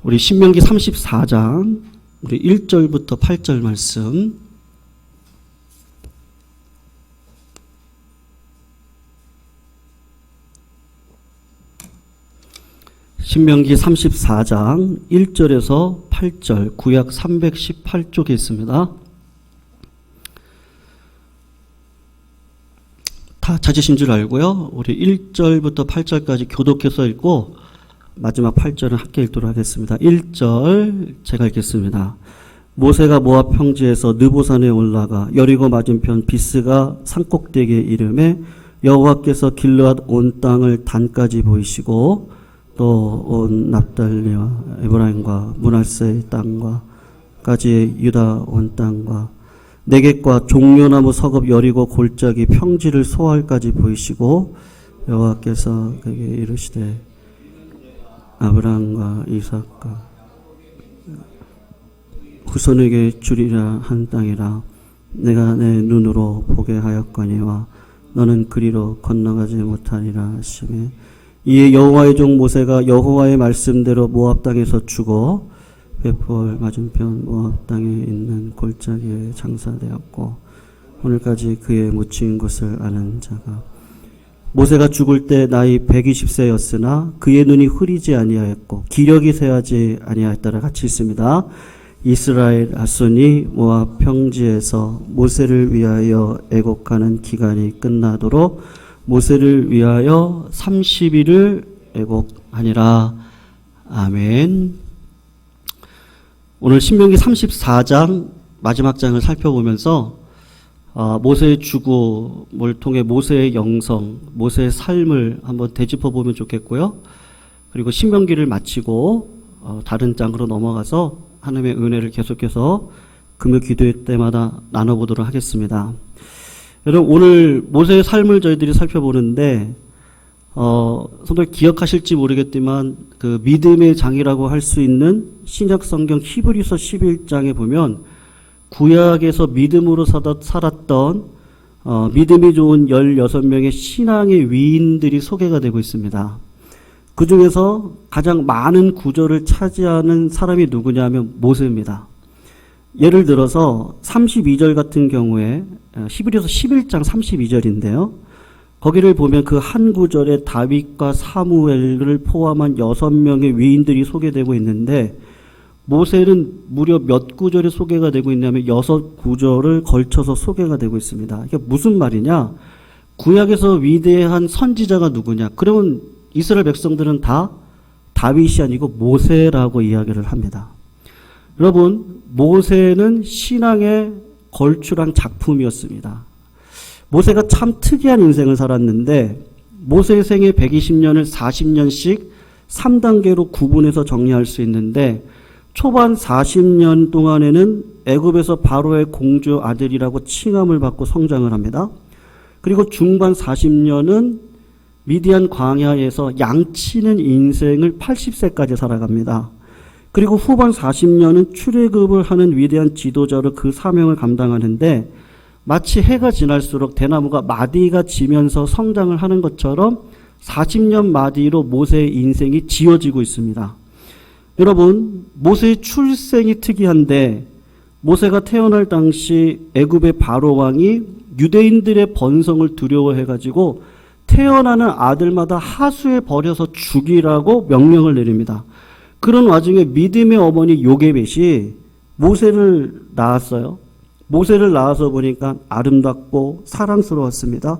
우리 신명기 34장 우리 1절부터 8절 말씀. 신명기 34장 1절에서 8절 구약 318쪽에 있습니다. 다 찾으신 줄 알고요. 우리 1절부터 8절까지 교독해서 읽고 마지막 8절은 함께 읽도록 하겠습니다. 1절 제가 읽겠습니다. 모세가 모압 평지에서 느보산에 올라가 여리고 맞은편 비스가 산꼭대기에 이르매 여호와께서 길르앗 온 땅을 단까지 보이시고 또 온 납달리와 에브라임과 므낫세의 땅과까지 유다 온 땅과 네겝과 종려나무 서급 여리고 골짜기 평지를 소알까지 보이시고 여호와께서 그에게 이르시되 아브라함과 이삭과 후손에게 주리라 한 땅이라 내가 내 눈으로 보게 하였거니와 너는 그리로 건너가지 못하리라 하시매 이에 여호와의 종 모세가 여호와의 말씀대로 모압 땅에서 죽어 베풀 맞은편 모압 땅에 있는 골짜기에 장사되었고 오늘까지 그의 묻힌 곳을 아는 자가 모세가 죽을 때 나이 120세였으나 그의 눈이 흐리지 아니하였고 기력이 쇠하지 아니하였다라 같이 있습니다. 이스라엘 아손이 모압 평지에서 모세를 위하여 애곡하는 기간이 끝나도록 모세를 위하여 30일을 애곡하니라. 아멘. 오늘 신명기 34장 마지막 장을 살펴보면서 모세의 죽음을 통해 모세의 영성, 모세의 삶을 한번 되짚어 보면 좋겠고요. 그리고 신명기를 마치고 다른 장으로 넘어가서 하나님의 은혜를 계속해서 금요 기도회 때마다 나눠보도록 하겠습니다. 여러분 오늘 모세의 삶을 저희들이 살펴보는데 성도님 기억하실지 모르겠지만 그 믿음의 장이라고 할 수 있는 신약 성경 히브리서 11장에 보면 구약에서 믿음으로 살았던 믿음이 좋은 16명의 신앙의 위인들이 소개가 되고 있습니다. 그 중에서 가장 많은 구절을 차지하는 사람이 누구냐면 모세입니다. 예를 들어서 32절 같은 경우에 히브리서 11장 32절인데요. 거기를 보면 그 한 구절에 다윗과 사무엘을 포함한 6명의 위인들이 소개되고 있는데 모세는 무려 몇 구절에 소개가 되고 있냐면 6구절을 걸쳐서 소개가 되고 있습니다. 이게 무슨 말이냐? 구약에서 위대한 선지자가 누구냐? 그러면 이스라엘 백성들은 다 다윗이 아니고 모세라고 이야기를 합니다. 여러분, 모세는 신앙의 걸출한 작품이었습니다. 모세가 참 특이한 인생을 살았는데 모세의 생애 120년을 40년씩 3단계로 구분해서 정리할 수 있는데 초반 40년 동안에는 애굽에서 바로의 공주 아들이라고 칭함을 받고 성장을 합니다. 그리고 중반 40년은 미디안 광야에서 양치는 인생을 80세까지 살아갑니다. 그리고 후반 40년은 출애굽을 하는 위대한 지도자로 그 사명을 감당하는데 마치 해가 지날수록 대나무가 마디가 지면서 성장을 하는 것처럼 40년 마디로 모세의 인생이 지어지고 있습니다. 여러분, 모세의 출생이 특이한데 모세가 태어날 당시 애굽의 바로 왕이 유대인들의 번성을 두려워해가지고 태어나는 아들마다 하수에 버려서 죽이라고 명령을 내립니다. 그런 와중에 믿음의 어머니 요게벳이 모세를 낳았어요. 모세를 낳아서 보니까 아름답고 사랑스러웠습니다.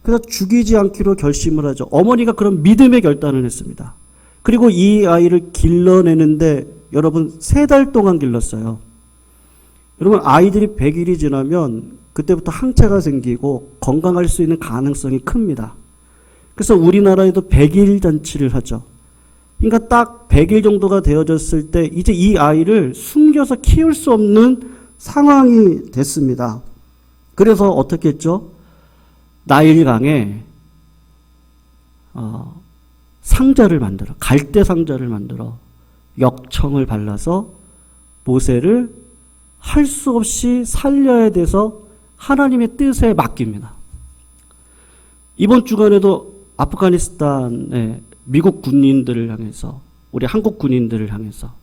그래서 죽이지 않기로 결심을 하죠. 어머니가 그런 믿음의 결단을 했습니다. 그리고 이 아이를 길러내는데 여러분 3달 동안 길렀어요. 여러분 아이들이 100일이 지나면 그때부터 항체가 생기고 건강할 수 있는 가능성이 큽니다. 그래서 우리나라에도 100일 잔치를 하죠. 그러니까 딱 100일 정도가 되어졌을 때 이제 이 아이를 숨겨서 키울 수 없는 상황이 됐습니다. 그래서 어떻게 했죠? 나일강에 상자를 만들어 갈대 상자를 만들어 역청을 발라서 모세를 할 수 없이 살려야 돼서 하나님의 뜻에 맡깁니다. 이번 주간에도 아프가니스탄의 미국 군인들을 향해서 우리 한국 군인들을 향해서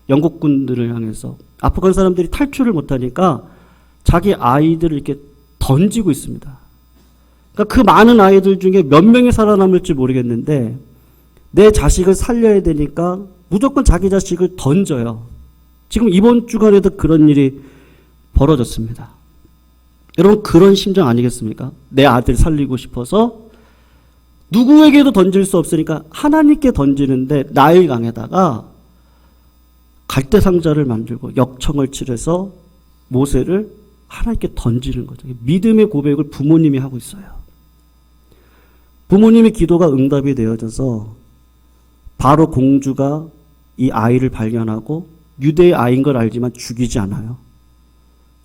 영국군들을 향해서. 아프간 사람들이 탈출을 못하니까 자기 아이들을 이렇게 던지고 있습니다. 그러니까 그 많은 아이들 중에 몇 명이 살아남을지 모르겠는데 내 자식을 살려야 되니까 무조건 자기 자식을 던져요. 지금 이번 주간에도 그런 일이 벌어졌습니다. 여러분, 그런 심정 아니겠습니까? 내 아들 살리고 싶어서 누구에게도 던질 수 없으니까 하나님께 던지는데 나일강에다가 갈대 상자를 만들고 역청을 칠해서 모세를 하나님께 던지는 거죠. 믿음의 고백을 부모님이 하고 있어요. 부모님의 기도가 응답이 되어져서 바로 공주가 이 아이를 발견하고 유대의 아이인 걸 알지만 죽이지 않아요.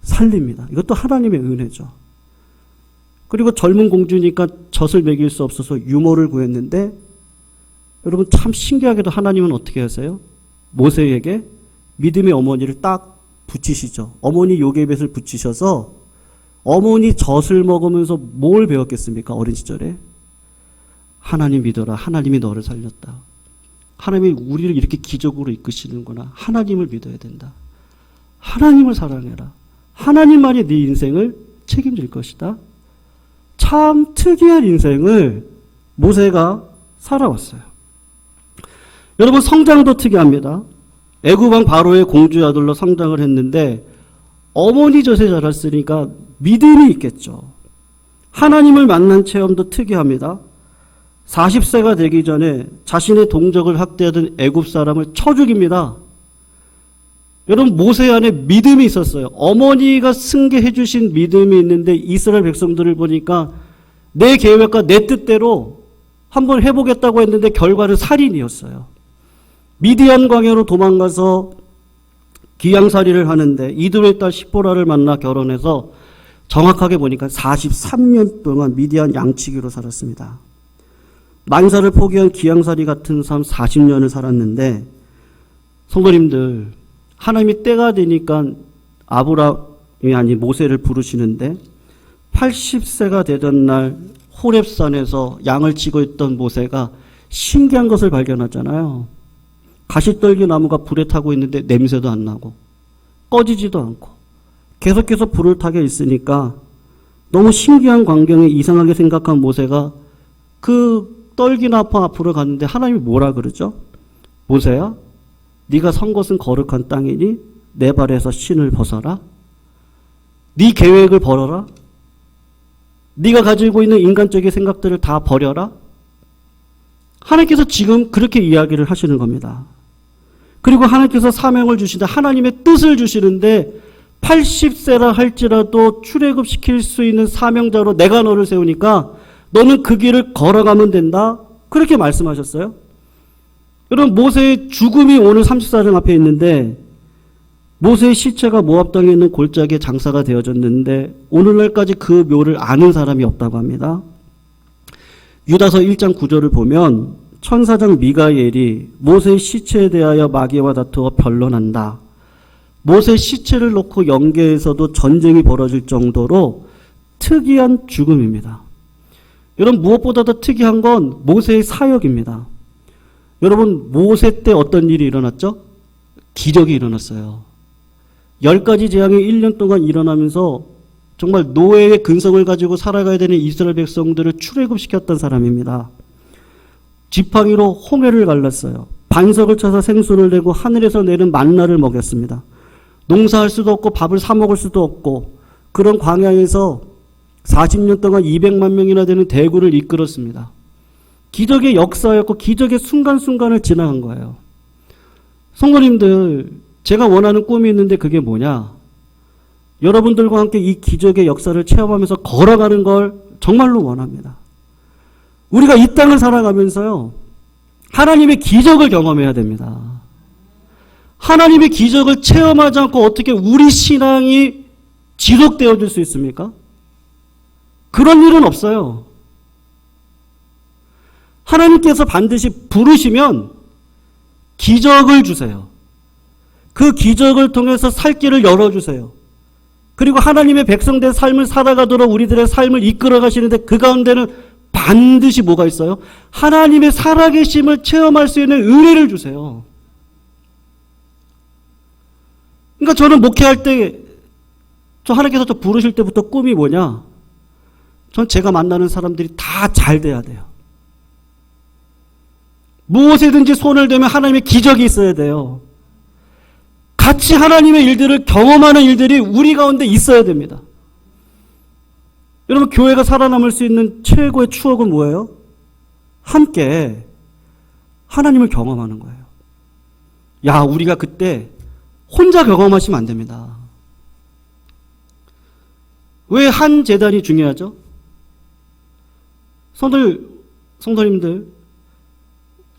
살립니다. 이것도 하나님의 은혜죠. 그리고 젊은 공주니까 젖을 먹일 수 없어서 유모를 구했는데 여러분, 참 신기하게도 하나님은 어떻게 하세요? 모세에게 믿음의 어머니를 딱 붙이시죠. 어머니 요게벳을 붙이셔서 어머니 젖을 먹으면서 뭘 배웠겠습니까? 어린 시절에. 하나님 믿어라. 하나님이 너를 살렸다. 하나님이 우리를 이렇게 기적으로 이끄시는구나. 하나님을 믿어야 된다. 하나님을 사랑해라. 하나님만이 네 인생을 책임질 것이다. 참 특이한 인생을 모세가 살아왔어요. 여러분, 성장도 특이합니다. 애굽왕 바로의 공주의 아들로 성장을 했는데 어머니 젖에 자랐으니까 믿음이 있겠죠. 하나님을 만난 체험도 특이합니다. 40세가 되기 전에 자신의 동족을 학대하던 애굽 사람을 쳐 죽입니다. 여러분, 모세 안에 믿음이 있었어요. 어머니가 승계해 주신 믿음이 있는데 이스라엘 백성들을 보니까 내 계획과 내 뜻대로 한번 해보겠다고 했는데 결과는 살인이었어요. 미디안 광야로 도망가서 기양살이를 하는데 이드로의 딸 시보라를 만나 결혼해서 정확하게 보니까 43년 동안 미디안 양치기로 살았습니다. 만사를 포기한 기양살이 같은 삶 40년을 살았는데, 성도님들, 하나님이 때가 되니까 아브라함이 아닌 모세를 부르시는데 80세가 되던 날 호렙산에서 양을 치고 있던 모세가 신기한 것을 발견하잖아요. 가시떨기 나무가 불에 타고 있는데 냄새도 안 나고 꺼지지도 않고 계속해서 불을 타게 있으니까 너무 신기한 광경에 이상하게 생각한 모세가 그 떨기나무 앞으로 갔는데 하나님이 뭐라 그러죠? 모세야, 네가 선 것은 거룩한 땅이니 내 발에서 신을 벗어라. 네 계획을 버려라. 네가 가지고 있는 인간적인 생각들을 다 버려라. 하나님께서 지금 그렇게 이야기를 하시는 겁니다. 그리고 하나님께서 사명을 주시는데 하나님의 뜻을 주시는데 80세라 할지라도 출애굽시킬 수 있는 사명자로 내가 너를 세우니까 너는 그 길을 걸어가면 된다. 그렇게 말씀하셨어요. 여러분, 모세의 죽음이 오늘 34장 앞에 있는데 모세의 시체가 모압 땅에 있는 골짜기에 장사가 되어졌는데 오늘날까지 그 묘를 아는 사람이 없다고 합니다. 유다서 1장 9절을 보면 천사장 미가엘이 모세의 시체에 대하여 마귀와 다투어 변론한다. 모세의 시체를 놓고 영계에서도 전쟁이 벌어질 정도로 특이한 죽음입니다. 여러분, 무엇보다도 특이한 건 모세의 사역입니다. 여러분, 모세 때 어떤 일이 일어났죠? 기적이 일어났어요. 10가지 재앙이 1년 동안 일어나면서 정말 노예의 근성을 가지고 살아가야 되는 이스라엘 백성들을 출애굽시켰던 사람입니다. 지팡이로 홍해를 갈랐어요. 반석을 쳐서 생수를 내고 하늘에서 내린 만나를 먹였습니다. 농사할 수도 없고 밥을 사 먹을 수도 없고 그런 광야에서 40년 동안 200만 명이나 되는 대구를 이끌었습니다. 기적의 역사였고 기적의 순간순간을 지나간 거예요. 성도님들, 제가 원하는 꿈이 있는데 그게 뭐냐? 여러분들과 함께 이 기적의 역사를 체험하면서 걸어가는 걸 정말로 원합니다. 우리가 이 땅을 살아가면서요, 하나님의 기적을 경험해야 됩니다. 하나님의 기적을 체험하지 않고 어떻게 우리 신앙이 지속되어질 수 있습니까? 그런 일은 없어요. 하나님께서 반드시 부르시면 기적을 주세요. 그 기적을 통해서 살 길을 열어주세요. 그리고 하나님의 백성된 삶을 살아가도록 우리들의 삶을 이끌어 가시는데 그 가운데는 반드시 뭐가 있어요? 하나님의 살아계심을 체험할 수 있는 은혜를 주세요. 그러니까 저는 목회할 때, 하나님께서 저 부르실 때부터 꿈이 뭐냐? 전 제가 만나는 사람들이 다 잘 돼야 돼요. 무엇에든지 손을 대면 하나님의 기적이 있어야 돼요. 같이 하나님의 일들을 경험하는 일들이 우리 가운데 있어야 됩니다. 여러분, 교회가 살아남을 수 있는 최고의 추억은 뭐예요? 함께 하나님을 경험하는 거예요. 야, 우리가 그때 혼자 경험하시면 안 됩니다. 왜 한 재단이 중요하죠? 성도님들,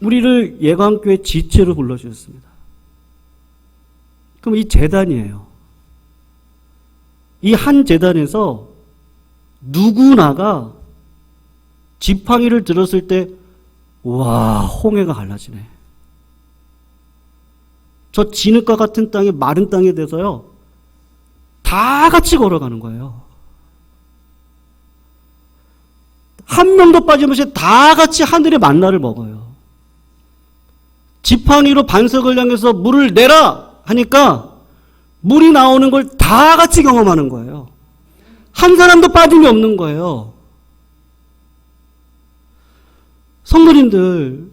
우리를 예강교회 지체로 불러주셨습니다. 그럼 이 재단이에요. 이 한 재단에서 누구나가 지팡이를 들었을 때, 와, 홍해가 갈라지네. 저 진흙과 같은 땅이 마른 땅에 대해서요, 다 같이 걸어가는 거예요. 한 명도 빠짐없이 다 같이 하늘의 만나를 먹어요. 지팡이로 반석을 향해서 물을 내라 하니까 물이 나오는 걸 다 같이 경험하는 거예요. 한 사람도 빠짐이 없는 거예요. 성도님들,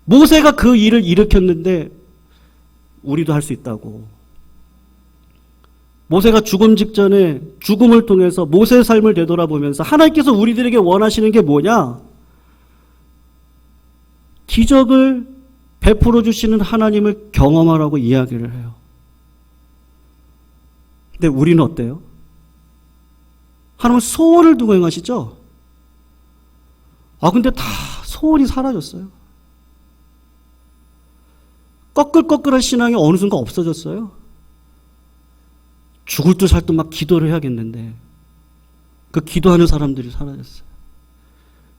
모세가 그 일을 일으켰는데 우리도 할 수 있다고. 모세가 죽음 직전에 죽음을 통해서 모세의 삶을 되돌아보면서 하나님께서 우리들에게 원하시는 게 뭐냐? 기적을 베풀어 주시는 하나님을 경험하라고 이야기를 해요. 근데 우리는 어때요? 하나님은 소원을 두고 행하시죠? 근데 다 소원이 사라졌어요. 꺼끌꺼끌한 신앙이 어느 순간 없어졌어요. 죽을 듯 살 듯 막 기도를 해야겠는데 그 기도하는 사람들이 사라졌어요.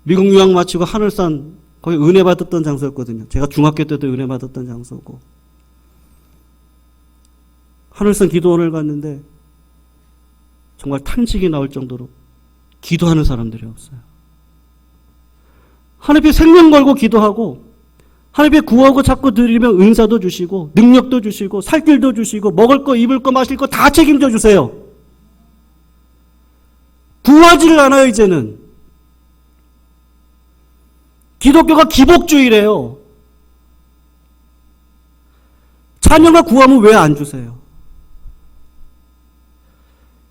미국 유학 마치고 하늘산, 거기 은혜 받았던 장소였거든요. 제가 중학교 때도 은혜 받았던 장소고, 하늘산 기도원을 갔는데 정말 탄식이 나올 정도로 기도하는 사람들이 없어요. 하나님께 생명 걸고 기도하고 하나님께 구하고 찾고 드리면 은사도 주시고 능력도 주시고 살 길도 주시고 먹을 거 입을 거 마실 거 다 책임져 주세요. 구하지를 않아요. 이제는 기독교가 기복주의래요. 자녀가 구하면 왜 안 주세요?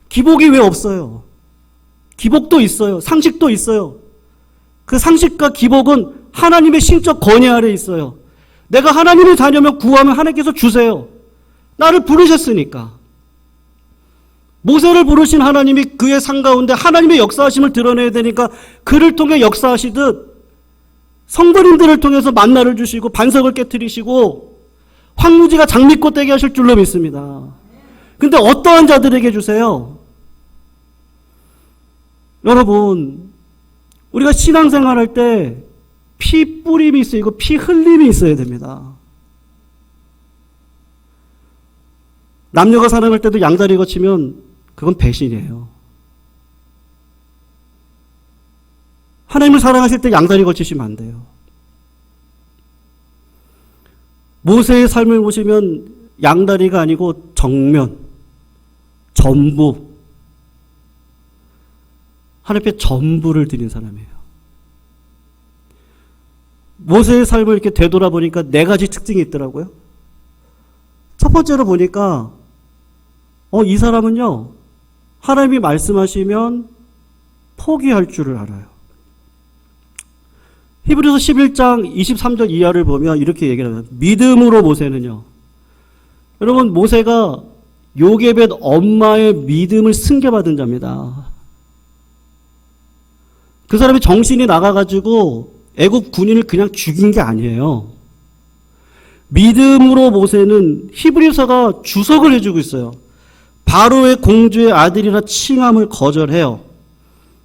기복이 왜 없어요? 기복도 있어요. 상식도 있어요. 그 상식과 기복은 하나님의 신적 권위 아래에 있어요. 내가 하나님의 자녀면 구하면 하나님께서 주세요. 나를 부르셨으니까. 모세를 부르신 하나님이 그의 삶 가운데 하나님의 역사하심을 드러내야 되니까 그를 통해 역사하시듯 성도님들을 통해서 만나를 주시고 반석을 깨트리시고 황무지가 장미꽃 되게 하실 줄로 믿습니다. 근데 어떠한 자들에게 주세요? 여러분, 우리가 신앙생활 할 때 피 뿌림이 있어요. 피 흘림이 있어야 됩니다. 남녀가 사랑할 때도 양다리 거치면 그건 배신이에요. 하나님을 사랑하실 때 양다리 거치시면 안 돼요. 모세의 삶을 보시면 양다리가 아니고 정면, 전부, 하나님 앞에 전부를 드린 사람이에요. 모세의 삶을 이렇게 되돌아보니까 네 가지 특징이 있더라고요. 첫 번째로 보니까 이 사람은요, 하나님이 말씀하시면 포기할 줄을 알아요. 히브리서 11장 23절 이하를 보면 이렇게 얘기를 합니다. 믿음으로 모세는요. 여러분, 모세가 요게벳 엄마의 믿음을 승계받은 자입니다. 그 사람이 정신이 나가가지고 애굽 군인을 그냥 죽인 게 아니에요. 믿음으로 모세는 히브리서가 주석을 해주고 있어요. 바로의 공주의 아들이라 칭함을 거절해요.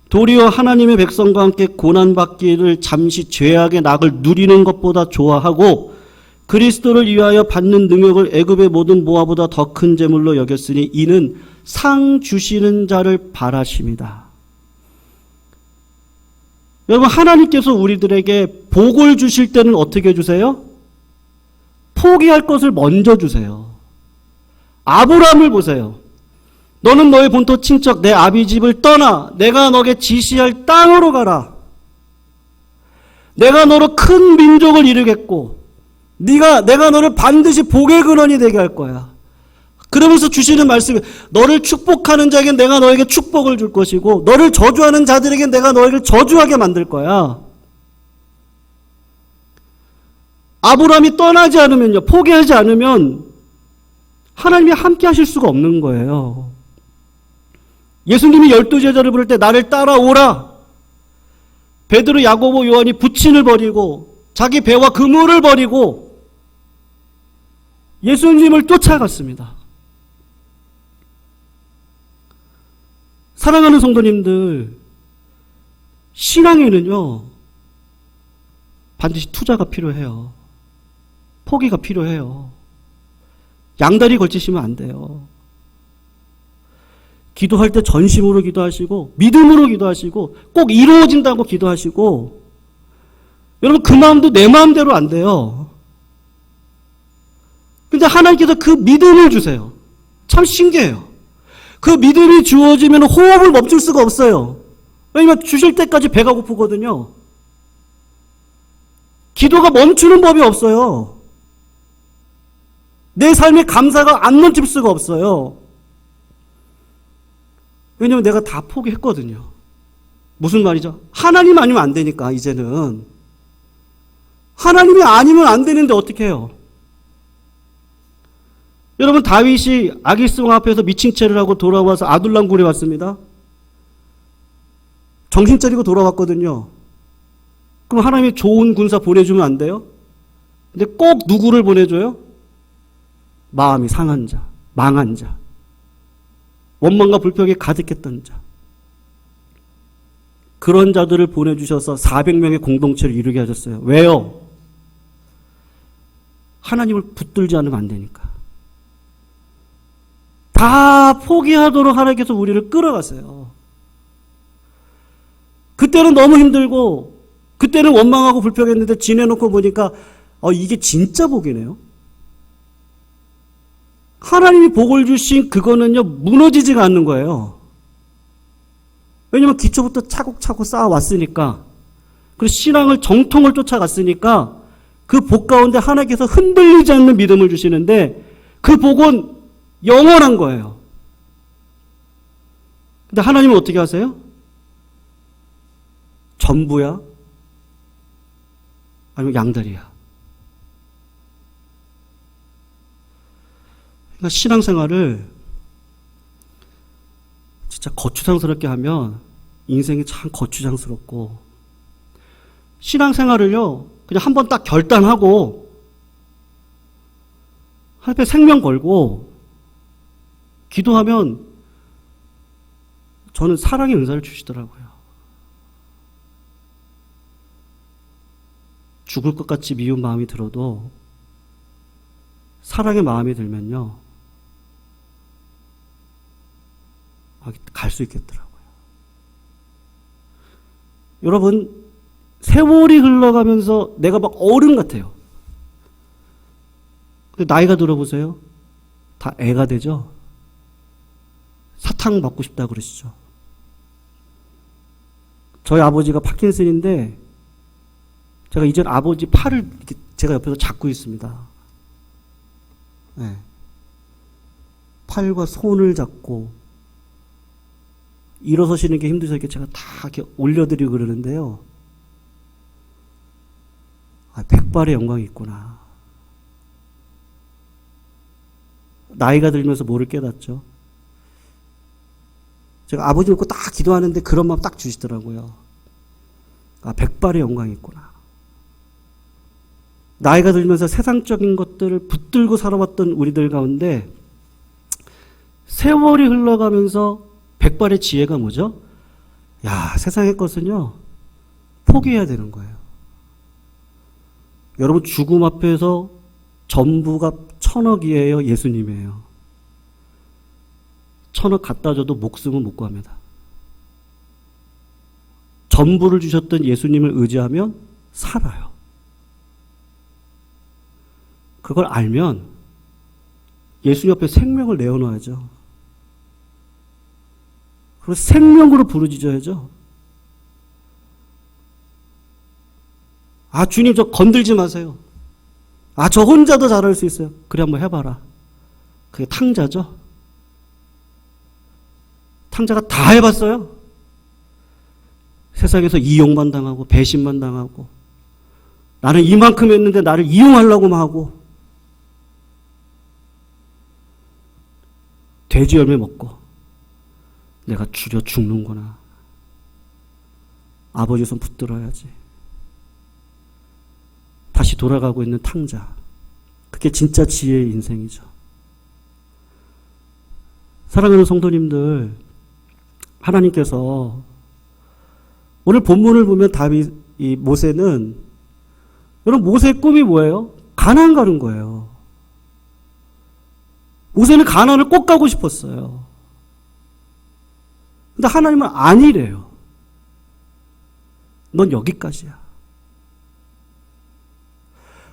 도리어 하나님의 백성과 함께 고난받기를 잠시 죄악의 낙을 누리는 것보다 좋아하고 그리스도를 위하여 받는 능력을 애굽의 모든 모아보다 더 큰 재물로 여겼으니 이는 상 주시는 자를 바라심이다. 여러분, 하나님께서 우리들에게 복을 주실 때는 어떻게 주세요? 포기할 것을 먼저 주세요. 아브라함을 보세요. 너는 너의 본토 친척 내 아비 집을 떠나 내가 너에게 지시할 땅으로 가라. 내가 너로 큰 민족을 이루겠고 내가 너를 반드시 복의 근원이 되게 할 거야. 그러면서 주시는 말씀이 너를 축복하는 자에게 내가 너에게 축복을 줄 것이고 너를 저주하는 자들에게 내가 너에게 저주하게 만들 거야. 아브라함이 떠나지 않으면요, 포기하지 않으면 하나님이 함께 하실 수가 없는 거예요. 예수님이 12제자를 부를 때 나를 따라오라. 베드로, 야고보, 요한이 부친을 버리고 자기 배와 그물을 버리고 예수님을 쫓아갔습니다. 사랑하는 성도님들, 신앙에는요, 반드시 투자가 필요해요. 포기가 필요해요. 양다리 걸치시면 안 돼요. 기도할 때 전심으로 기도하시고 믿음으로 기도하시고 꼭 이루어진다고 기도하시고, 여러분 그 마음도 내 마음대로 안 돼요. 근데 하나님께서 그 믿음을 주세요. 참 신기해요. 그 믿음이 주어지면 호흡을 멈출 수가 없어요. 왜냐면 주실 때까지 배가 고프거든요. 기도가 멈추는 법이 없어요. 내 삶의 감사가 안 멈출 수가 없어요. 왜냐면 내가 다 포기했거든요. 무슨 말이죠? 하나님 아니면 안 되니까 이제는. 하나님이 아니면 안 되는데 어떻게 해요? 여러분, 다윗이 아기스왕 앞에서 미친 채를 하고 돌아와서 아둘람 굴에 왔습니다. 정신 차리고 돌아왔거든요. 그럼 하나님이 좋은 군사 보내주면 안 돼요? 근데 꼭 누구를 보내줘요? 마음이 상한 자, 망한 자, 원망과 불평이 가득했던 자, 그런 자들을 보내주셔서 400명의 공동체를 이루게 하셨어요. 왜요? 하나님을 붙들지 않으면 안 되니까. 다 포기하도록 하나님께서 우리를 끌어갔어요. 그때는 너무 힘들고 그때는 원망하고 불평했는데 지내놓고 보니까 이게 진짜 복이네요. 하나님이 복을 주신 그거는요, 무너지지가 않는 거예요. 왜냐면 기초부터 차곡차곡 쌓아왔으니까, 그리고 신앙을 정통을 쫓아갔으니까 그 복 가운데 하나님께서 흔들리지 않는 믿음을 주시는데 그 복은 영원한 거예요. 근데 하나님은 어떻게 하세요? 전부야? 아니면 양다리야? 그러니까 신앙생활을 진짜 거추장스럽게 하면 인생이 참 거추장스럽고, 신앙생활을요 그냥 한번 딱 결단하고 하나님께 생명 걸고 기도하면 저는 사랑의 은사를 주시더라고요. 죽을 것 같이 미운 마음이 들어도 사랑의 마음이 들면요, 갈 수 있겠더라고요. 여러분, 세월이 흘러가면서 내가 막 어른 같아요. 근데 나이가 들어보세요. 다 애가 되죠? 사탕 받고 싶다 그러시죠. 저희 아버지가 파킨슨인데 제가 이전 아버지 팔을 이렇게 제가 옆에서 잡고 있습니다. 네. 팔과 손을 잡고 일어서시는 게 힘드셔서 이렇게 제가 다 이렇게 올려드리고 그러는데요. 백발의 영광이 있구나. 나이가 들면서 뭐를 깨닫죠? 제가 아버지 놓고 딱 기도하는데 그런 마음 딱 주시더라고요. 백발의 영광이 있구나. 나이가 들면서 세상적인 것들을 붙들고 살아왔던 우리들 가운데 세월이 흘러가면서 백발의 지혜가 뭐죠? 세상의 것은요, 포기해야 되는 거예요. 여러분, 죽음 앞에서 전부가 1000억이에요? 예수님이에요? 1000억 갖다 줘도 목숨은 못 구합니다. 전부를 주셨던 예수님을 의지하면 살아요. 그걸 알면 예수님 옆에 생명을 내어놔야죠. 그리고 생명으로 부르짖어야죠. 아, 주님 저 건들지 마세요. 아, 저 혼자도 잘할 수 있어요. 그래, 한번 해봐라. 그게 탕자죠. 탕자가 다 해봤어요. 세상에서 이용만 당하고 배신만 당하고 나는 이만큼 했는데 나를 이용하려고만 하고 돼지 열매 먹고 내가 줄여 죽는구나. 아버지 손 붙들어야지. 다시 돌아가고 있는 탕자. 그게 진짜 지혜의 인생이죠. 사랑하는 성도님들, 하나님께서 오늘 본문을 보면 이 모세는, 여러분 모세의 꿈이 뭐예요? 가나안 가는 거예요. 모세는 가나안을 꼭 가고 싶었어요. 근데 하나님은 아니래요. 넌 여기까지야.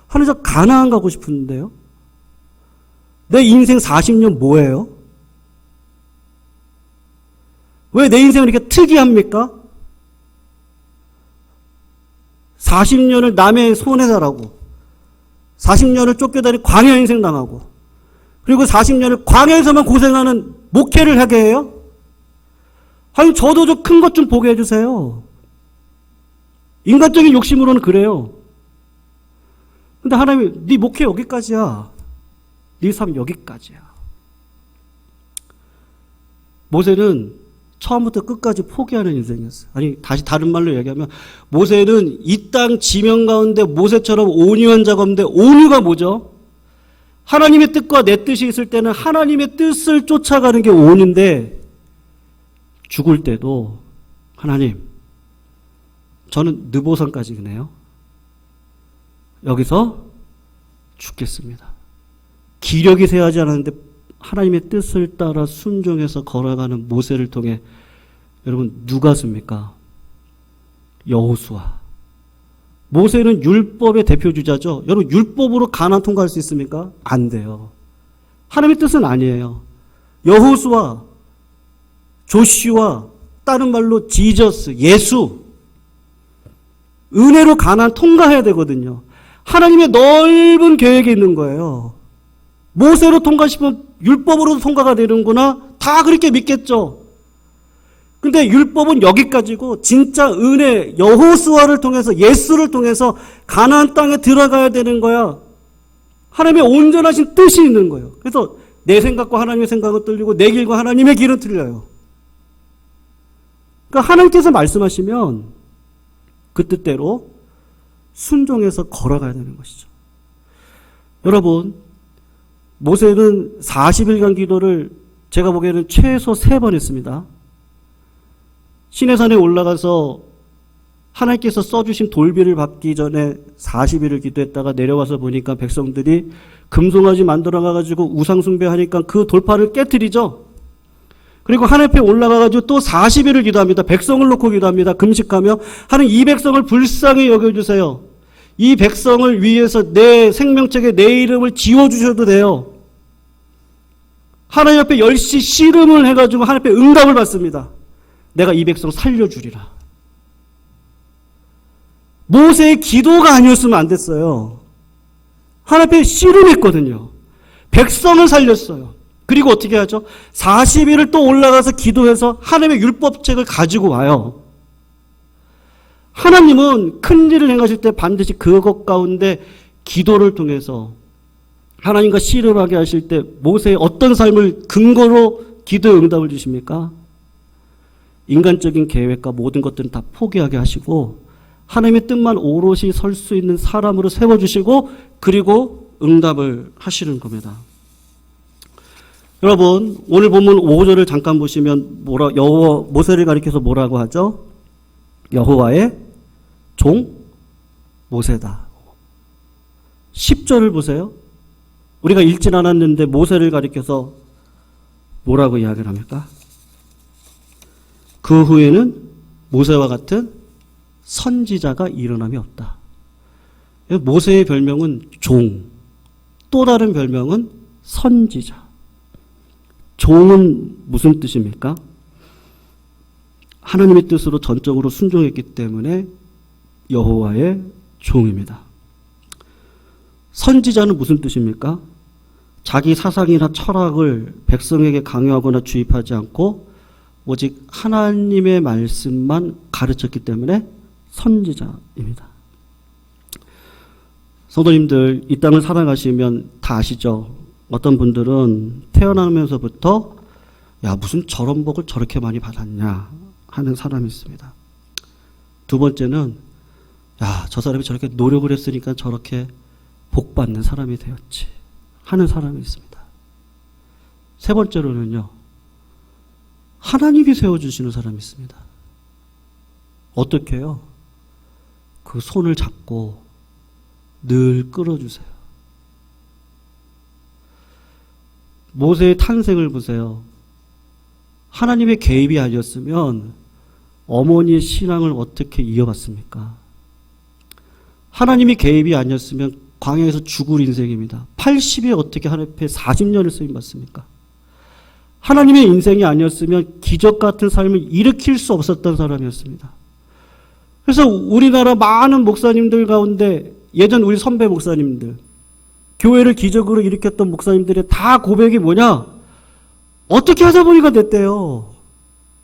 하나님, 저 가나안 가고 싶은데요. 내 인생 40년 뭐예요? 왜 내 인생은 이렇게 특이합니까? 40년을 남의 손에 살아고 40년을 쫓겨다니 광야 인생 당하고 그리고 40년을 광야에서만 고생하는 목회를 하게 해요? 아니, 저도 좀 큰 것 좀 보게 해주세요. 인간적인 욕심으로는 그래요. 근데 하나님이 네 목회 여기까지야. 네 삶 여기까지야. 모세는 처음부터 끝까지 포기하는 인생이었어요. 아니, 다시 다른 말로 얘기하면 모세는 이 땅 지명 가운데 모세처럼 온유한 자가 없는데, 온유가 뭐죠? 하나님의 뜻과 내 뜻이 있을 때는 하나님의 뜻을 쫓아가는 게 온유인데, 죽을 때도 하나님, 저는 느보산까지 그네요. 여기서 죽겠습니다. 기력이 쇠하지 않았는데 하나님의 뜻을 따라 순종해서 걸어가는 모세를 통해 여러분 누가 씁니까? 여호수아. 모세는 율법의 대표주자죠. 여러분 율법으로 가나안 통과할 수 있습니까? 안 돼요. 하나님의 뜻은 아니에요. 여호수아, 조슈아, 다른 말로 지저스, 예수, 은혜로 가나안 통과해야 되거든요. 하나님의 넓은 계획이 있는 거예요. 모세로 통과시키면 율법으로도 통과가 되는구나. 다 그렇게 믿겠죠. 근데 율법은 여기까지고 진짜 은혜, 여호수아를 통해서, 예수를 통해서 가나안 땅에 들어가야 되는 거야. 하나님의 온전하신 뜻이 있는 거예요. 그래서 내 생각과 하나님의 생각은 틀리고 내 길과 하나님의 길은 틀려요. 그러니까 하나님께서 말씀하시면 그 뜻대로 순종해서 걸어가야 되는 것이죠. 여러분, 모세는 40일간 기도를 제가 보기에는 최소 3번 했습니다. 시내산에 올라가서 하나님께서 써주신 돌비를 받기 전에 40일을 기도했다가 내려와서 보니까 백성들이 금송아지 만들어가지고 우상숭배하니까 그 돌파를 깨트리죠. 그리고 하나님 앞에 올라가가지고 또 40일을 기도합니다. 백성을 놓고 기도합니다. 금식하며 하나님, 이 백성을 불쌍히 여겨주세요. 이 백성을 위해서 내 생명책에 내 이름을 지워주셔도 돼요. 하나님 앞에 열심히 씨름을 해가지고 하나님 앞에 응답을 받습니다. 내가 이 백성 살려주리라. 모세의 기도가 아니었으면 안 됐어요. 하나님 앞에 씨름했거든요. 백성을 살렸어요. 그리고 어떻게 하죠? 40일을 또 올라가서 기도해서 하나님의 율법책을 가지고 와요. 하나님은 큰 일을 행하실 때 반드시 그것 가운데 기도를 통해서 하나님과 씨름하게 하실 때 모세의 어떤 삶을 근거로 기도의 응답을 주십니까? 인간적인 계획과 모든 것들은 다 포기하게 하시고 하나님의 뜻만 오롯이 설 수 있는 사람으로 세워주시고 그리고 응답을 하시는 겁니다. 여러분, 오늘 본문 5절을 잠깐 보시면 모세를 가리켜서 뭐라고 하죠? 여호와의 종 모세다. 10절을 보세요. 우리가 읽진 않았는데 모세를 가리켜서 뭐라고 이야기를 합니까? 그 후에는 모세와 같은 선지자가 일어남이 없다. 모세의 별명은 종, 또 다른 별명은 선지자. 종은 무슨 뜻입니까? 하나님의 뜻으로 전적으로 순종했기 때문에 여호와의 종입니다. 선지자는 무슨 뜻입니까? 자기 사상이나 철학을 백성에게 강요하거나 주입하지 않고 오직 하나님의 말씀만 가르쳤기 때문에 선지자입니다. 성도님들, 이 땅을 살아가시면 다 아시죠? 어떤 분들은 태어나면서부터 야, 무슨 저런 복을 저렇게 많이 받았냐 하는 사람이 있습니다. 두 번째는 야, 저 사람이 저렇게 노력을 했으니까 저렇게 복 받는 사람이 되었지 하는 사람이 있습니다. 세 번째로는요, 하나님이 세워주시는 사람이 있습니다. 어떻게 해요? 그 손을 잡고 늘 끌어주세요. 모세의 탄생을 보세요. 하나님의 개입이 아니었으면 어머니의 신앙을 어떻게 이어갔습니까? 하나님의 개입이 아니었으면 광야에서 죽을 인생입니다. 80에 어떻게 하나님 앞에 40년을 쓰임받습니까? 하나님의 인생이 아니었으면 기적 같은 삶을 일으킬 수 없었던 사람이었습니다. 그래서 우리나라 많은 목사님들 가운데 예전 우리 선배 목사님들, 교회를 기적으로 일으켰던 목사님들의 다 고백이 뭐냐? 어떻게 하다 보니까 됐대요.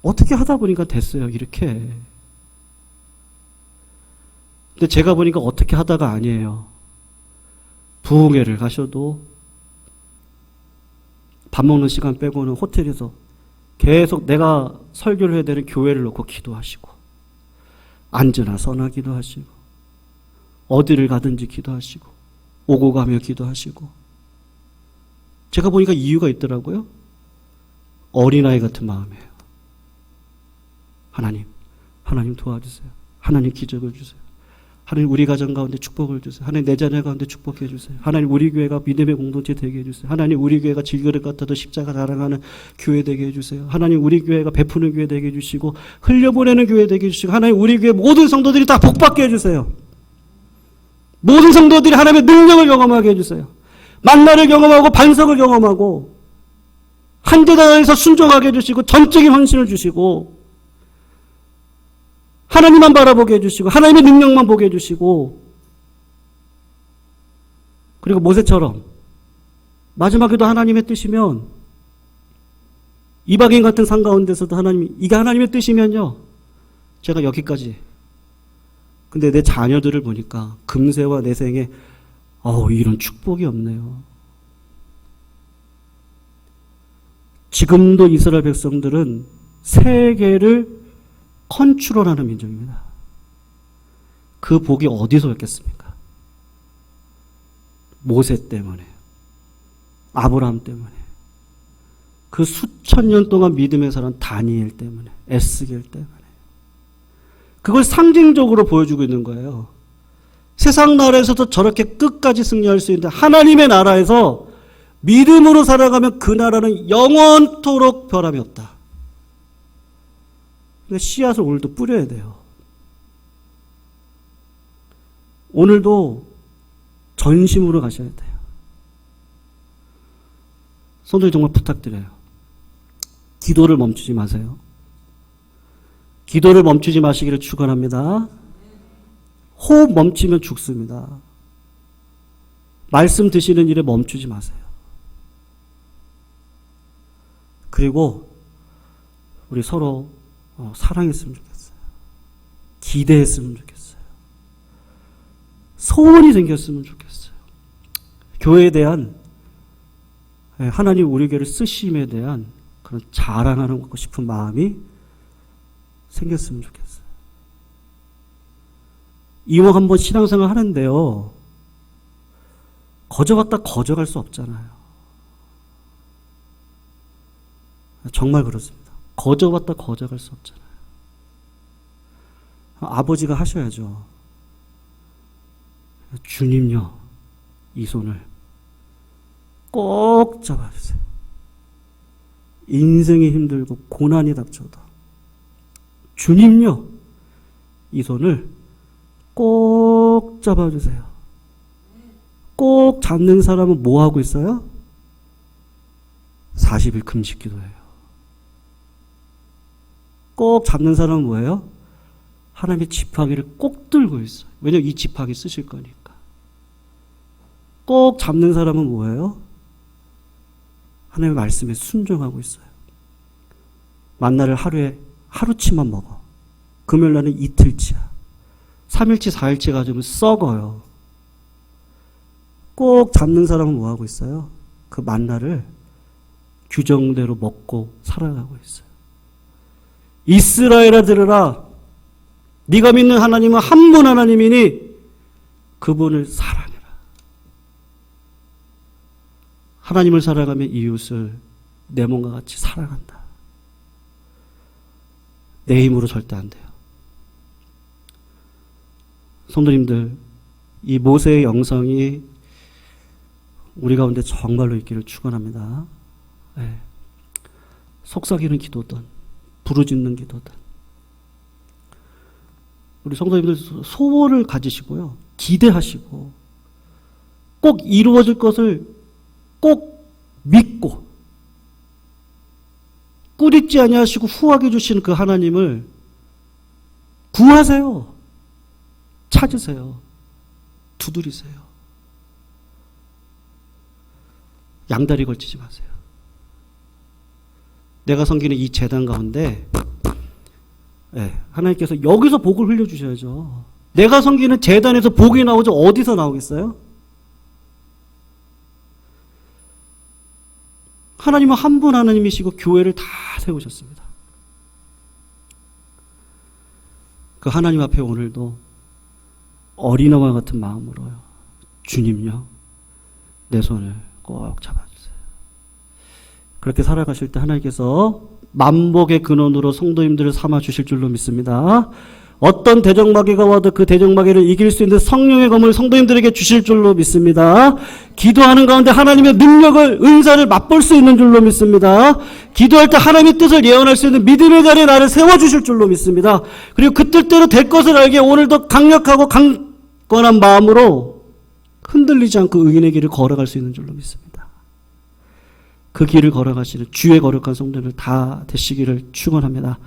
어떻게 하다 보니까 됐어요. 이렇게. 근데 제가 보니까 어떻게 하다가 아니에요. 부흥회를 가셔도 밥 먹는 시간 빼고는 호텔에서 계속 내가 설교를 해야 되는 교회를 놓고 기도하시고, 앉으나 서나 기도하시고, 어디를 가든지 기도하시고, 오고 가며 기도하시고. 제가 보니까 이유가 있더라고요. 어린아이 같은 마음이에요. 하나님 도와주세요. 하나님 기적을 주세요. 하나님 우리 가정 가운데 축복을 주세요. 하나님 내 자녀 가운데 축복해 주세요. 하나님 우리 교회가 믿음의 공동체 되게 해주세요. 하나님 우리 교회가 질그릇 같아도 십자가 자랑하는 교회 되게 해주세요. 하나님 우리 교회가 베푸는 교회 되게 해주시고 흘려보내는 교회 되게 해주시고, 하나님 우리 교회 모든 성도들이 다 복받게 해주세요. 모든 성도들이 하나님의 능력을 경험하게 해주세요. 만나를 경험하고 반석을 경험하고 한대단에서 순종하게 해주시고 전적인 헌신을 주시고 하나님만 바라보게 해주시고 하나님의 능력만 보게 해주시고, 그리고 모세처럼 마지막에도 하나님의 뜻이면 이방인 같은 상 가운데서도 하나님이 이게 하나님의 뜻이면요 제가 여기까지. 근데 내 자녀들을 보니까 금세와 내생에 이런 축복이 없네요. 지금도 이스라엘 백성들은 세계를 컨트롤하는 민족입니다. 그 복이 어디서 왔겠습니까? 모세 때문에, 아브라함 때문에, 그 수천 년 동안 믿음의 사람 다니엘 때문에, 에스겔 때문에. 그걸 상징적으로 보여주고 있는 거예요. 세상 나라에서도 저렇게 끝까지 승리할 수 있는데 하나님의 나라에서 믿음으로 살아가면 그 나라는 영원토록 변함이 없다. 그러니까 씨앗을 오늘도 뿌려야 돼요. 오늘도 전심으로 가셔야 돼요. 성도님 정말 부탁드려요. 기도를 멈추지 마세요. 기도를 멈추지 마시기를 축원합니다. 호흡 멈추면 죽습니다. 말씀 드시는 일에 멈추지 마세요. 그리고 우리 서로 사랑했으면 좋겠어요. 기대했으면 좋겠어요. 소원이 생겼으면 좋겠어요. 교회에 대한, 하나님 우리 교회를 쓰심에 대한 그런 자랑하고 싶은 마음이 생겼으면 좋겠어요. 이왕 한번 신앙생활 하는데요, 거저갔다 거저갈 수 없잖아요. 정말 그렇습니다. 거저갔다 거저갈 수 없잖아요. 아버지가 하셔야죠. 주님요, 이 손을 꼭 잡아주세요. 인생이 힘들고 고난이 닥쳐도 주님요, 이 손을 꼭 잡아주세요. 꼭 잡는 사람은 뭐 하고 있어요? 40일 금식 기도해요. 꼭 잡는 사람은 뭐예요? 하나님의 지팡이를 꼭 들고 있어요. 왜냐하면 이 지팡이 쓰실 거니까. 꼭 잡는 사람은 뭐예요? 하나님의 말씀에 순종하고 있어요. 만나를 하루치만 먹어. 금요일날은 이틀치야. 3일치 4일치 가지고 썩어요. 꼭 잡는 사람은 뭐하고 있어요? 그 만나를 규정대로 먹고 살아가고 있어요. 이스라엘아 들으라. 네가 믿는 하나님은 한 분 하나님이니 그분을 사랑해라. 하나님을 사랑하면 이웃을 내 몸과 같이 사랑한다. 내 힘으로 절대 안 돼요. 성도님들, 이 모세의 영성이 우리 가운데 정말로 있기를 축원합니다. 네. 속삭이는 기도든 부르짖는 기도든 우리 성도님들 소원을 가지시고요. 기대하시고 꼭 이루어질 것을 꼭 믿고 꾸짖지 아니하시고 후하게 주시는 그 하나님을 구하세요. 찾으세요. 두드리세요. 양다리 걸치지 마세요. 내가 섬기는 이 제단 가운데 하나님께서 여기서 복을 흘려주셔야죠. 내가 섬기는 제단에서 복이 나오죠. 어디서 나오겠어요? 하나님은 한 분 하나님이시고 교회를 다 세우셨습니다. 그 하나님 앞에 오늘도 어린아이와 같은 마음으로요. 주님요, 내 손을 꼭 잡아주세요. 그렇게 살아가실 때 하나님께서 만복의 근원으로 성도님들을 삼아주실 줄로 믿습니다. 어떤 대적마귀가 와도 그 대적마귀를 이길 수 있는 성령의 검을 성도님들에게 주실 줄로 믿습니다. 기도하는 가운데 하나님의 능력을, 은사를 맛볼 수 있는 줄로 믿습니다. 기도할 때 하나님의 뜻을 예언할 수 있는 믿음의 자리에 나를 세워주실 줄로 믿습니다. 그리고 그 뜻대로 될 것을 알기에 오늘도 강력하고 강건한 마음으로 흔들리지 않고 의인의 길을 걸어갈 수 있는 줄로 믿습니다. 그 길을 걸어가시는 주의 거룩한 성도들 다 되시기를 축원합니다.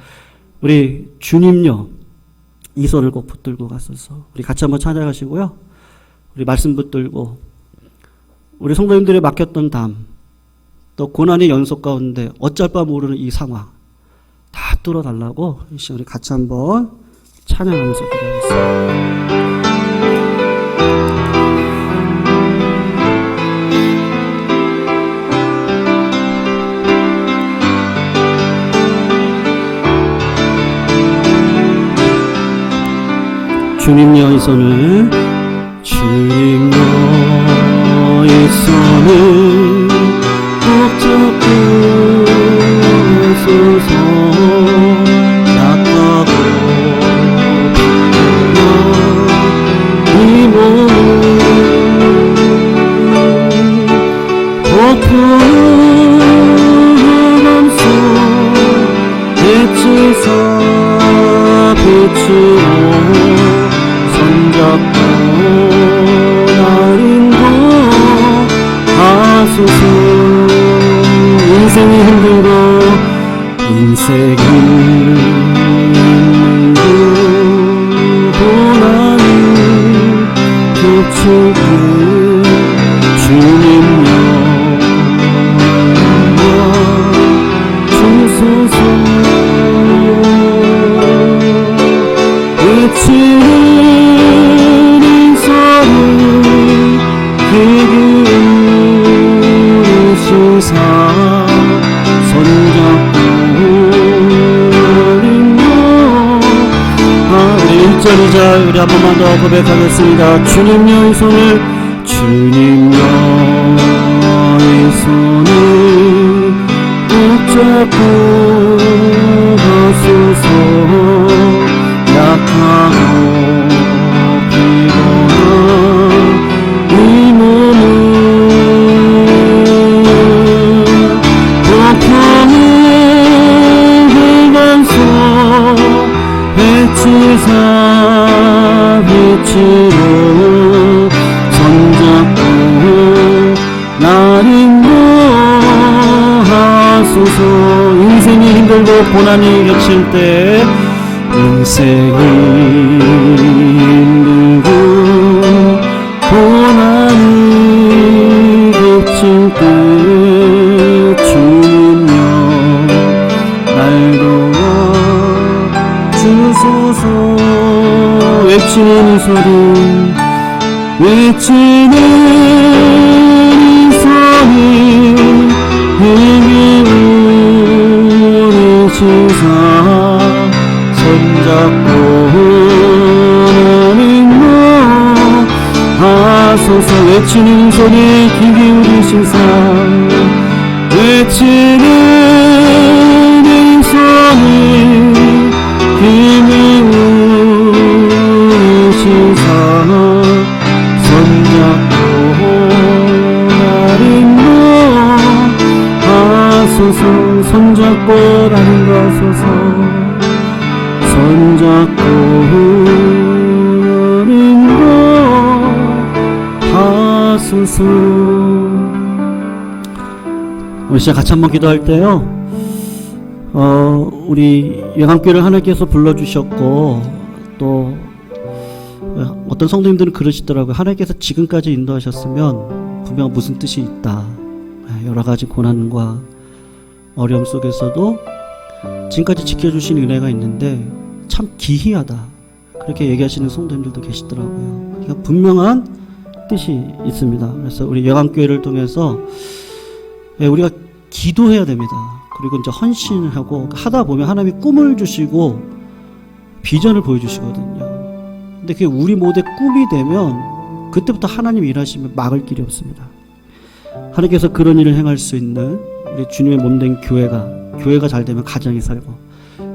우리 주님요, 이 손을 꼭 붙들고 갔어서 우리 같이 한번 찬양하시고요. 우리 말씀 붙들고 우리 성도님들이 맡겼던 담, 또 고난의 연속 가운데 어쩔 바 모르는 이 상황 다 뚫어달라고 이 시간 우리 같이 한번 찬양하면서 기도하겠습니다. 주님여 이 손을, 주님여 이 손을 꼭 잡고 서서 약하고 이 몸을 폭풍 감싸 빛이사 빛으로 손잡고 날인도 하소서. 인생이 힘들고 인생이 힘들고 고난이 겹치고 주님여 주소서. 외치는 인사를 기기시사 손잡고 어린너. 우리 1절이자 우리 한 번만 더 고백하겠습니다. 주님여 이 손을, 주님여 이 손을 꼭 잡고 가소서. 약하고 피곤한 이 몸을 폭풍을 휘감싸 빛이사 빛으로 손잡고 날 인도하소서. 고난이 겹칠 때 인생을 힘들고 고난이 겹칠 때 주님여 날 도와주소서 외치는 이 소리 외치는 이 소리 힘이 우리시사 손잡고 하나님 하소서 외치는 소리 귀 기울이시사 외치는 이 소리 힘이 우리시사 손잡고 나를 하소서 손잡고 나를 하소서 손잡고 하소서. 우리 시작 같이 한번 기도할 때요 우리 영암교회를 하나님께서 불러주셨고 또 어떤 성도님들은 그러시더라고요. 하나님께서 지금까지 인도하셨으면 분명 무슨 뜻이 있다. 여러 가지 고난과 어려움 속에서도 지금까지 지켜주신 은혜가 있는데 참 기이하다. 그렇게 얘기하시는 성도님들도 계시더라고요. 그러니까 분명한 뜻이 있습니다. 그래서 우리 영암교회를 통해서 우리가 기도해야 됩니다. 그리고 이제 헌신을 하고 하다 보면 하나님이 꿈을 주시고 비전을 보여주시거든요. 근데 그게 우리 모두의 꿈이 되면 그때부터 하나님이 일하시면 막을 길이 없습니다. 하나님께서 그런 일을 행할 수 있는 우리 주님의 몸된 교회가 잘 되면 가정이 살고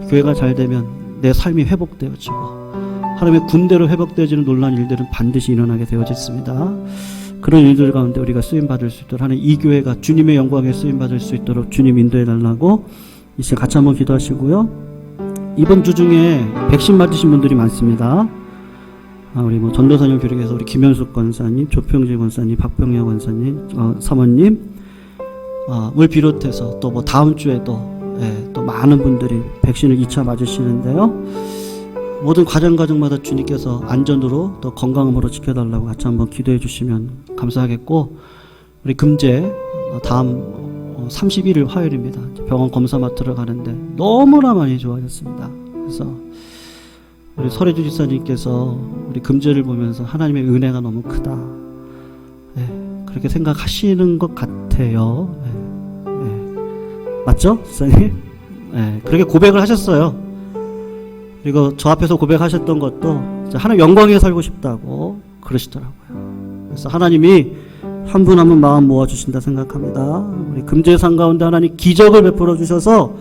교회가 잘 되면 내 삶이 회복되어지고 하나님의 군대로 회복되어지는 놀라운 일들은 반드시 일어나게 되어졌습니다. 그런 일들 가운데 우리가 쓰임받을 수 있도록 하나님 이 교회가 주님의 영광에 쓰임받을 수 있도록 주님 인도해 달라고 이제 같이 한번 기도하시고요. 이번 주 중에 백신 맞으신 분들이 많습니다. 우리 전도사님 교육에서 우리 김현숙 권사님, 조평재 권사님, 박병영 권사님, 사모님 을 비롯해서 또 다음 주에도 또 많은 분들이 백신을 2차 맞으시는데요. 모든 가정마다 주님께서 안전으로 또 건강함으로 지켜달라고 같이 한번 기도해 주시면 감사하겠고 우리 금제 다음 31일 화요일입니다. 병원 검사 맡으러 가는데 너무나 많이 좋아졌습니다. 그래서 우리 설혜주 지사님께서 우리 금제를 보면서 하나님의 은혜가 너무 크다. 그렇게 생각하시는 것 같아요. 맞죠? 지사님? 그렇게 고백을 하셨어요. 그리고 저 앞에서 고백하셨던 것도 하나님 영광에 살고 싶다고 그러시더라고요. 그래서 하나님이 한 분 한 분 마음 모아주신다 생각합니다. 우리 금제상 가운데 하나님 기적을 베풀어 주셔서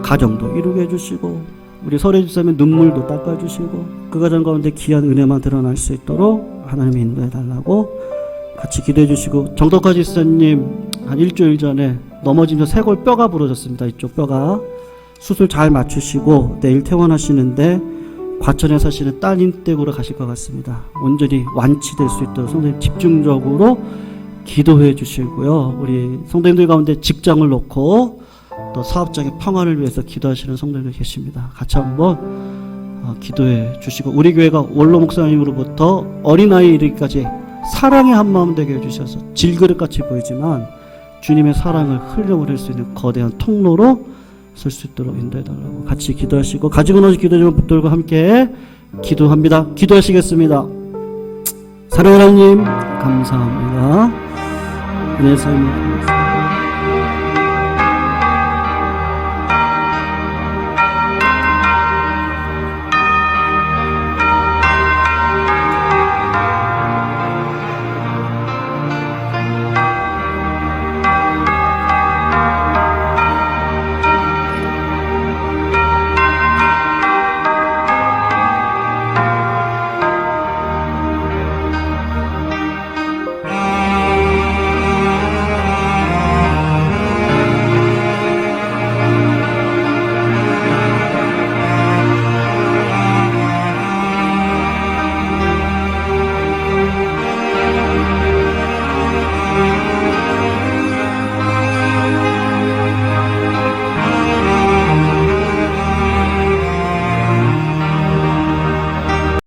가정도 이루게 해주시고 우리 설해주사님 눈물도 닦아주시고 그 가정 가운데 귀한 은혜만 드러날 수 있도록 하나님이 인도해 달라고 같이 기도해 주시고 정덕화 지사님 한 일주일 전에 넘어지면서 쇄골 뼈가 부러졌습니다. 이쪽 뼈가 수술 잘 맞추시고 내일 퇴원하시는데 과천에 사시는 따님 댁으로 가실 것 같습니다. 온전히 완치될 수 있도록 성도님 집중적으로 기도해 주시고요. 우리 성도님들 가운데 직장을 놓고 또 사업장의 평안을 위해서 기도하시는 성도님들 계십니다. 같이 한번 기도해 주시고 우리 교회가 원로 목사님으로부터 어린아이 이르기까지 사랑의 한마음 되게 해주셔서 질그릇같이 보이지만 주님의 사랑을 흘려보낼 수 있는 거대한 통로로 설 수 있도록 인도해달라고 같이 기도하시고 가지고 나서 기도 좀 붙들고 함께 기도합니다. 기도하시겠습니다. 사랑하는 하나님 감사합니다. 은혜 삶을